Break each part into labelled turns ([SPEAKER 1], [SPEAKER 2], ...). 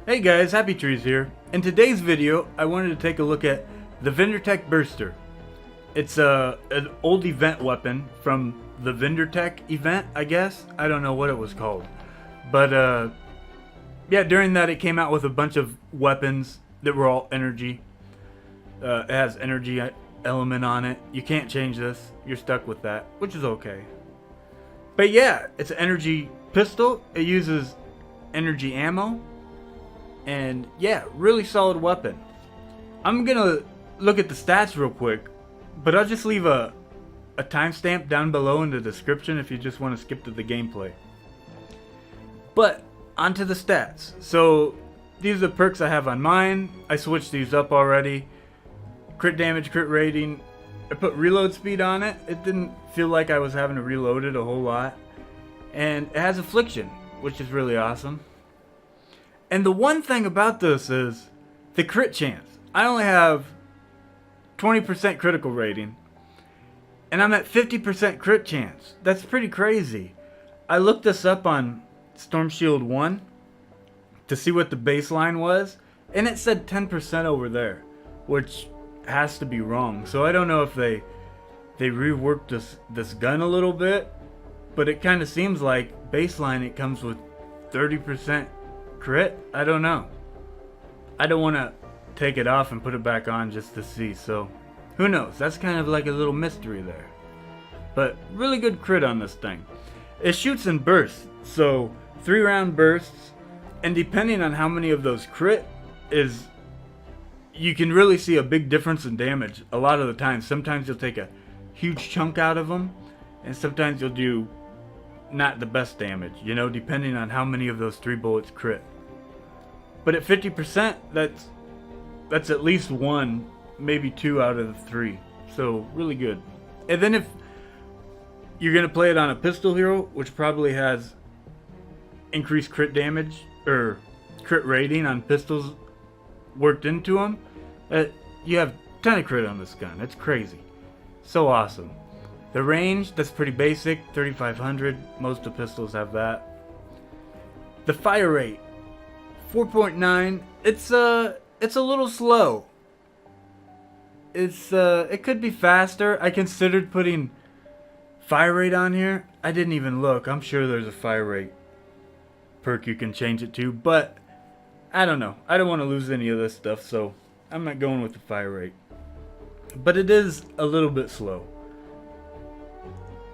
[SPEAKER 1] Hey guys, Happy Trees here. In today's video, I wanted to take a look at the Vindertech Burster. It's an old event weapon from the Vindertech event, I guess. I don't know what it was called. But yeah, during that it came out with a bunch of weapons that were all energy. It has energy element on it. You can't change this. You're stuck with that, which is okay. But yeah, it's an energy pistol. It uses energy ammo. And yeah, really solid weapon. I'm gonna look at the stats real quick, but I'll just leave a timestamp down below in the description if you just want to skip to the gameplay. But onto the stats. So these are the perks I have on mine. I switched these up already. Crit damage, crit rating. I put reload speed on it. It didn't feel like I was having to reload it a whole lot. And it has affliction, which is really awesome. And the one thing about this is the crit chance. I only have 20% critical rating, and I'm at 50% crit chance. That's pretty crazy. I looked this up on Storm Shield 1 to see what the baseline was, and it said 10% over there, which has to be wrong. So I don't know if they reworked this gun a little bit, but it kind of seems like baseline it comes with 30% crit. I don't know. I don't want to take it off and put it back on just to see, so who knows. That's kind of like a little mystery there, but really good crit on this thing. It shoots in bursts, so 3-round bursts, and depending on how many of those crit is, you can really see a big difference in damage a lot of the time. Sometimes you'll take a huge chunk out of them, and sometimes you'll do not the best damage, you know, depending on how many of those 3 bullets crit. But at 50%, that's at least 1, maybe 2 out of the 3. So really good. And then if you're gonna play it on a pistol hero, which probably has increased crit damage or crit rating on pistols worked into them, you have a ton of crit on this gun. It's crazy. So awesome. The range, that's pretty basic, 3500. Most of the pistols have that. The fire rate, 4.9. It's a little slow. It could be faster. I considered putting fire rate on here. I didn't even look. I'm sure there's a fire rate perk you can change it to, but I don't know. I don't want to lose any of this stuff, so I'm not going with the fire rate. But it is a little bit slow.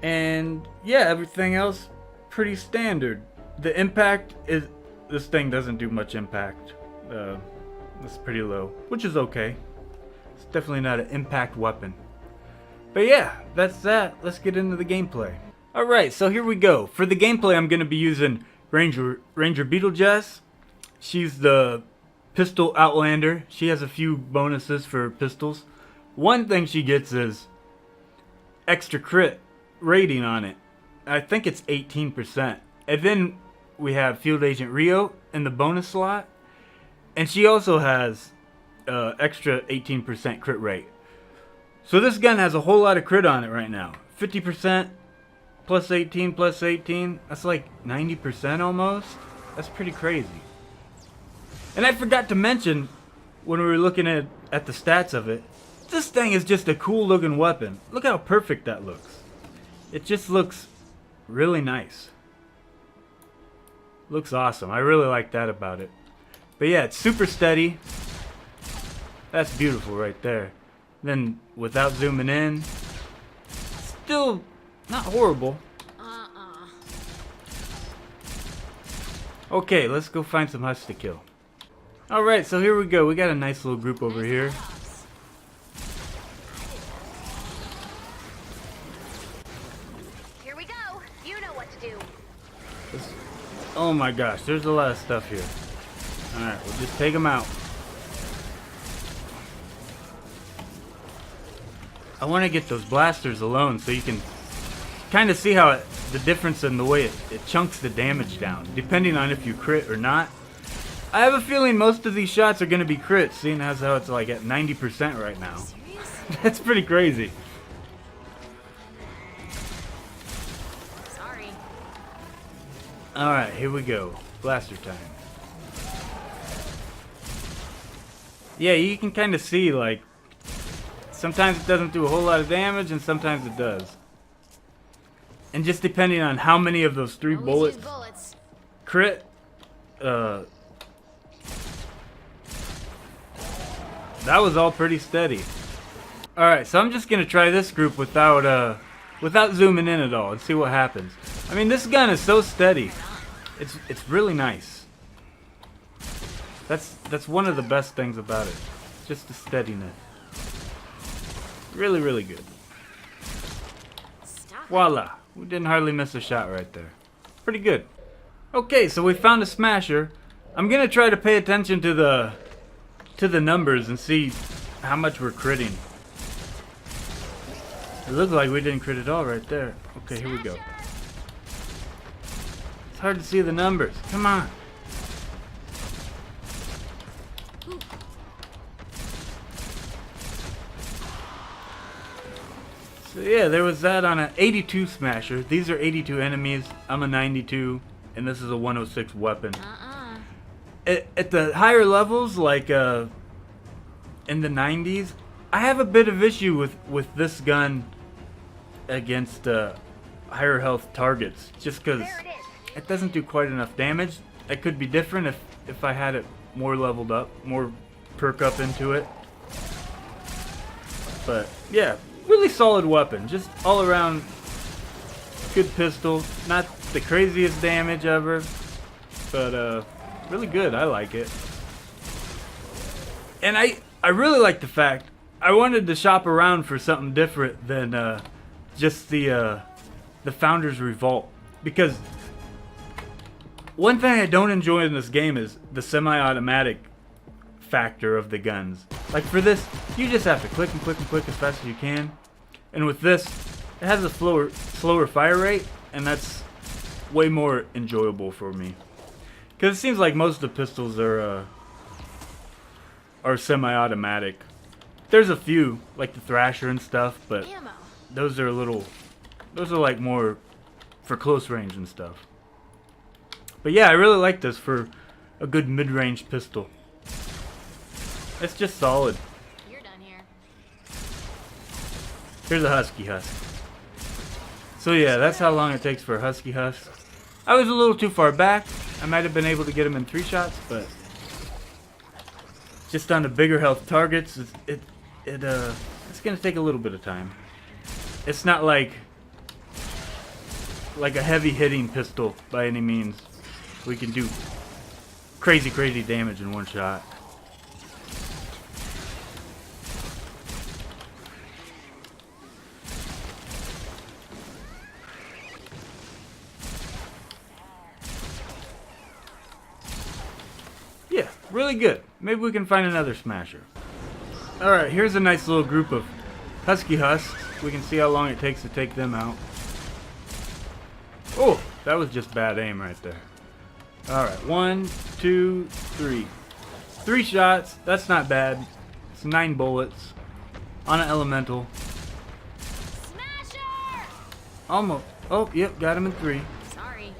[SPEAKER 1] And yeah, everything else pretty standard. The impact is, this thing doesn't do much impact. It's pretty low, which is okay. It's definitely not an impact weapon. But yeah, that's that. Let's get into the gameplay. Alright, so here we go. For the gameplay, I'm going to be using Ranger Beetlejuice. She's the pistol outlander. She has a few bonuses for pistols. One thing she gets is extra crit rating on it. I think it's 18%. And then we have Field Agent Rio in the bonus slot, and she also has extra 18% crit rate. So this gun has a whole lot of crit on it right now. 50% plus 18 plus 18. That's like 90% almost. That's pretty crazy. And I forgot to mention when we were looking at the stats of it, this thing is just a cool looking weapon. Look how perfect that looks. It just looks really nice. Looks awesome. I really like that about it. But yeah, it's super steady. That's beautiful right there. Then without zooming in, still not horrible. Okay, let's go find some husks to kill. Alright, so here we go. We got a nice little group over here. Oh my gosh, there's a lot of stuff here. Alright, we'll just take them out. I want to get those blasters alone so you can kind of see how the difference in the way it chunks the damage down, depending on if you crit or not. I have a feeling most of these shots are going to be crits, seeing as how it's like at 90% right now. That's pretty crazy. Alright, here we go. Blaster time. Yeah, you can kind of see, like, sometimes it doesn't do a whole lot of damage, and sometimes it does. And just depending on how many of those 3 bullets crit, that was all pretty steady. Alright, so I'm just gonna try this group without zooming in at all and see what happens. I mean, this gun is so steady. It's really nice. That's one of the best things about it. Just the steadiness. Really, really good. Voila. We didn't hardly miss a shot right there. Pretty good. Okay, so we found a smasher. I'm gonna try to pay attention to the numbers and see how much we're critting. It looks like we didn't crit at all right there. Okay, here we go. It's hard to see the numbers. Come on. So yeah, there was that on an 82 smasher. These are 82 enemies. I'm a 92, and this is a 106 weapon. At the higher levels, like in the 90s, I have a bit of issue with this gun against higher health targets, just because it doesn't do quite enough damage. It could be different if I had it more leveled up, more perk up into it. But yeah, really solid weapon, just all around good pistol. Not the craziest damage ever, but really good. I like it. And I really like the fact I wanted to shop around for something different than just the Founders Revolt, because one thing I don't enjoy in this game is the semi-automatic factor of the guns. Like for this, you just have to click and click and click as fast as you can, and with this, it has a slower fire rate, and that's way more enjoyable for me. Because it seems like most of the pistols are semi-automatic. There's a few, like the Thrasher and stuff, but those are like more for close range and stuff. But yeah, I really like this for a good mid-range pistol. It's just solid.
[SPEAKER 2] You're done here.
[SPEAKER 1] Here's a Husky Husk. So yeah, that's how long it takes for a Husky Husk. I was a little too far back. I might have been able to get him in 3 shots, but just on the bigger health targets, it's gonna take a little bit of time. It's not like a heavy hitting pistol by any means. We can do crazy damage in 1 shot. Yeah, really good. Maybe we can find another smasher. Alright, here's a nice little group of Husky Husks. We can see how long it takes to take them out. Oh, that was just bad aim right there. Alright, 1, 2, 3. 3 shots, that's not bad. It's 9 bullets on an elemental.
[SPEAKER 2] Smasher!
[SPEAKER 1] Almost. Oh, yep, got him in 3.
[SPEAKER 2] Sorry.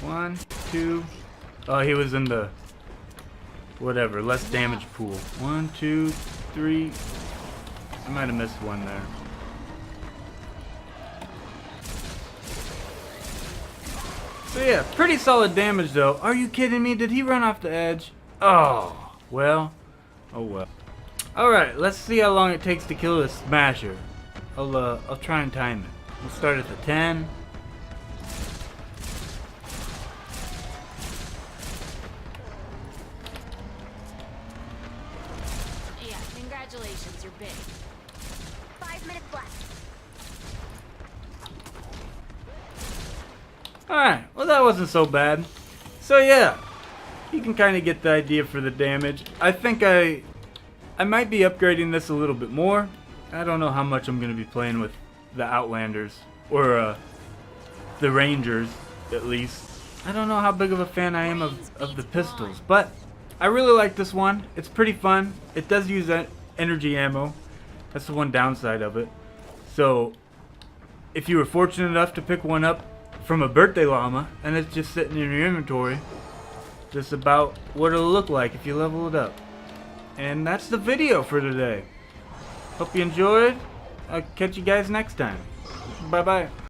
[SPEAKER 1] 1, 2. Oh, he was in the whatever, less damage pool. 1, 2, 3. I might have missed one there. So yeah, pretty solid damage though. Are you kidding me? Did he run off the edge? Oh, well. Oh well. Alright, let's see how long it takes to kill this smasher. I'll try and time it. We'll start at the 10.
[SPEAKER 2] Yeah, congratulations, you're big. 5 minutes left.
[SPEAKER 1] Alright, well that wasn't so bad. So yeah, you can kind of get the idea for the damage. I think I might be upgrading this a little bit more. I don't know how much I'm going to be playing with the Outlanders, or the Rangers at least. I don't know how big of a fan I am of the pistols, but I really like this one. It's pretty fun. It does use that energy ammo. That's the one downside of it. So if you were fortunate enough to pick one up from a birthday llama, and it's just sitting in your inventory. Just about what it'll look like if you level it up. And that's the video for today. Hope you enjoyed. I'll catch you guys next time. Bye bye.